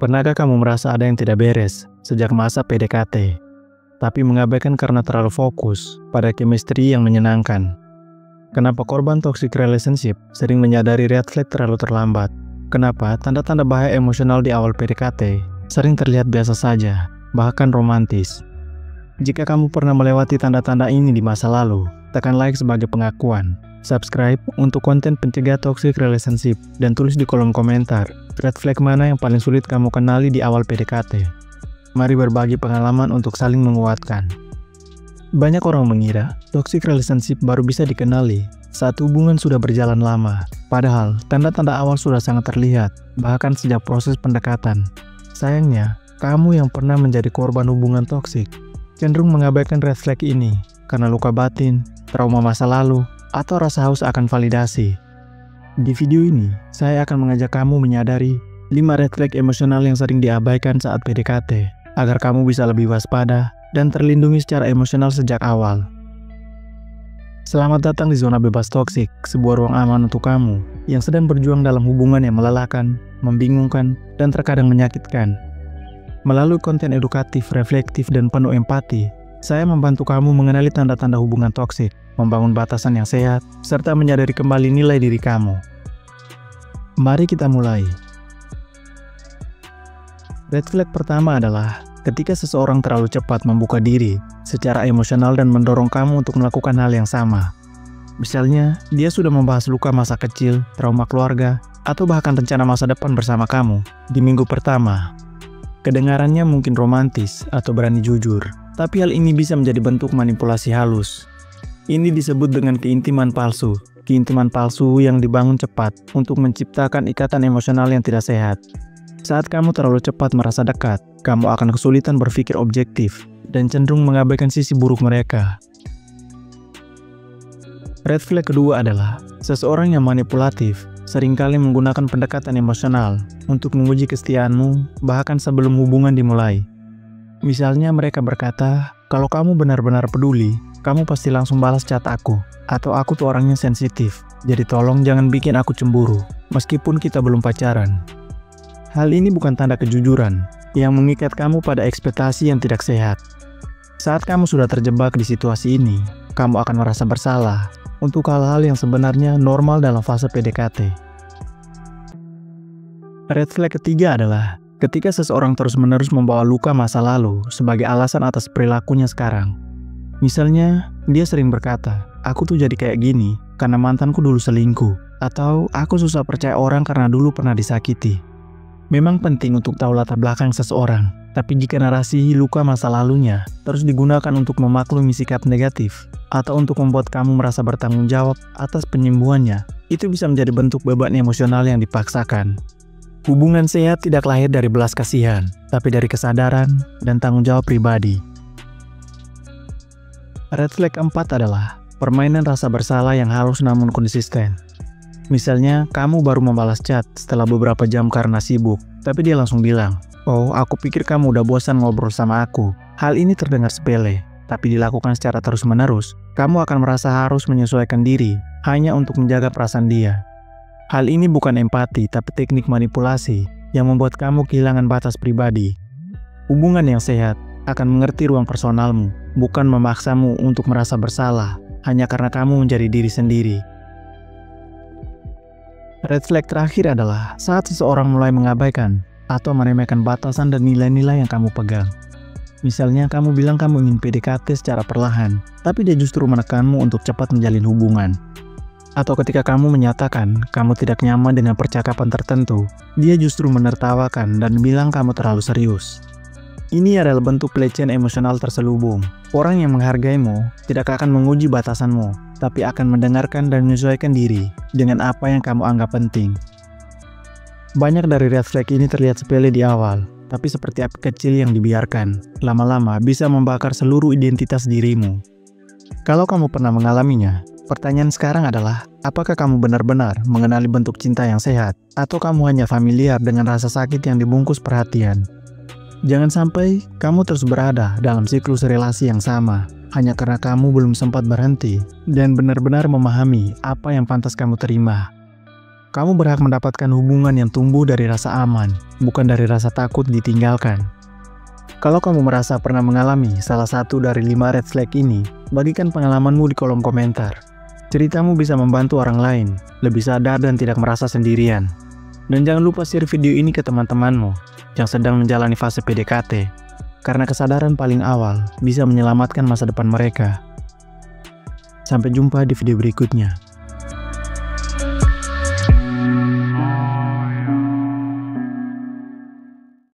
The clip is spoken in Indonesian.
Pernahkah kamu merasa ada yang tidak beres sejak masa PDKT, tapi mengabaikan karena terlalu fokus pada chemistry yang menyenangkan? Kenapa korban toxic relationship sering menyadari red flag terlalu terlambat? Kenapa tanda-tanda bahaya emosional di awal PDKT sering terlihat biasa saja, bahkan romantis? Jika kamu pernah melewati tanda-tanda ini di masa lalu, tekan like sebagai pengakuan, subscribe untuk konten pencegah toxic relationship, dan tulis di kolom komentar red flag mana yang paling sulit kamu kenali di awal PDKT. Mari berbagi pengalaman untuk saling menguatkan. Banyak orang mengira toxic relationship baru bisa dikenali saat hubungan sudah berjalan lama. Padahal, tanda-tanda awal sudah sangat terlihat, bahkan sejak proses pendekatan. Sayangnya, kamu yang pernah menjadi korban hubungan toksik cenderung mengabaikan red flag ini karena luka batin, trauma masa lalu, atau rasa haus akan validasi. Di video ini, saya akan mengajak kamu menyadari 5 red flag emosional yang sering diabaikan saat PDKT, agar kamu bisa lebih waspada dan terlindungi secara emosional sejak awal. Selamat datang di Zona Bebas Toksik, sebuah ruang aman untuk kamu yang sedang berjuang dalam hubungan yang melelahkan, membingungkan, dan terkadang menyakitkan. Melalui konten edukatif, reflektif, dan penuh empati, saya membantu kamu mengenali tanda-tanda hubungan toksik, membangun batasan yang sehat, serta menyadari kembali nilai diri kamu. Mari kita mulai. Red flag pertama adalah ketika seseorang terlalu cepat membuka diri secara emosional dan mendorong kamu untuk melakukan hal yang sama. Misalnya, dia sudah membahas luka masa kecil, trauma keluarga, atau bahkan rencana masa depan bersama kamu di minggu pertama. Kedengarannya mungkin romantis atau berani jujur, tapi hal ini bisa menjadi bentuk manipulasi halus. Ini disebut dengan keintiman palsu. Keintiman palsu yang dibangun cepat untuk menciptakan ikatan emosional yang tidak sehat. Saat kamu terlalu cepat merasa dekat, kamu akan kesulitan berpikir objektif dan cenderung mengabaikan sisi buruk mereka. Red flag kedua adalah seseorang yang manipulatif seringkali menggunakan pendekatan emosional untuk menguji kesetiaanmu bahkan sebelum hubungan dimulai. Misalnya mereka berkata, kalau kamu benar-benar peduli, kamu pasti langsung balas chat aku, atau aku tuh orangnya sensitif, jadi tolong jangan bikin aku cemburu, meskipun kita belum pacaran. Hal ini bukan tanda kejujuran, yang mengikat kamu pada ekspektasi yang tidak sehat. Saat kamu sudah terjebak di situasi ini, kamu akan merasa bersalah untuk hal-hal yang sebenarnya normal dalam fase PDKT. Red flag ketiga adalah ketika seseorang terus-menerus membawa luka masa lalu sebagai alasan atas perilakunya sekarang. Misalnya, dia sering berkata, aku tuh jadi kayak gini karena mantanku dulu selingkuh, atau aku susah percaya orang karena dulu pernah disakiti. Memang penting untuk tahu latar belakang seseorang, tapi jika narasi luka masa lalunya terus digunakan untuk memaklumi sikap negatif, atau untuk membuat kamu merasa bertanggung jawab atas penyembuhannya, itu bisa menjadi bentuk beban emosional yang dipaksakan. Hubungan sehat tidak lahir dari belas kasihan, tapi dari kesadaran dan tanggung jawab pribadi. Red flag keempat adalah permainan rasa bersalah yang halus namun konsisten. Misalnya, kamu baru membalas chat setelah beberapa jam karena sibuk, tapi dia langsung bilang, oh, aku pikir kamu udah bosan ngobrol sama aku. Hal ini terdengar sepele, tapi dilakukan secara terus-menerus, kamu akan merasa harus menyesuaikan diri hanya untuk menjaga perasaan dia. Hal ini bukan empati, tapi teknik manipulasi yang membuat kamu kehilangan batas pribadi. Hubungan yang sehat akan mengerti ruang personalmu, bukan memaksamu untuk merasa bersalah hanya karena kamu menjadi diri sendiri. Red flag terakhir adalah saat seseorang mulai mengabaikan atau meremehkan batasan dan nilai-nilai yang kamu pegang. Misalnya kamu bilang kamu ingin PDKT secara perlahan, tapi dia justru menekanmu untuk cepat menjalin hubungan. Atau ketika kamu menyatakan kamu tidak nyaman dengan percakapan tertentu, dia justru menertawakan dan bilang kamu terlalu serius. Ini adalah bentuk pelecehan emosional terselubung. Orang yang menghargaimu tidak akan menguji batasanmu, tapi akan mendengarkan dan menyesuaikan diri dengan apa yang kamu anggap penting. Banyak dari red flag ini terlihat sepele di awal, tapi seperti api kecil yang dibiarkan, lama-lama bisa membakar seluruh identitas dirimu. Kalau kamu pernah mengalaminya, pertanyaan sekarang adalah, apakah kamu benar-benar mengenali bentuk cinta yang sehat, atau kamu hanya familiar dengan rasa sakit yang dibungkus perhatian? Jangan sampai kamu terus berada dalam siklus relasi yang sama, hanya karena kamu belum sempat berhenti dan benar-benar memahami apa yang pantas kamu terima. Kamu berhak mendapatkan hubungan yang tumbuh dari rasa aman, bukan dari rasa takut ditinggalkan. Kalau kamu merasa pernah mengalami salah satu dari 5 red flag ini, bagikan pengalamanmu di kolom komentar. Ceritamu bisa membantu orang lain, lebih sadar dan tidak merasa sendirian. Dan jangan lupa share video ini ke teman-temanmu yang sedang menjalani fase PDKT, karena kesadaran paling awal bisa menyelamatkan masa depan mereka. Sampai jumpa di video berikutnya.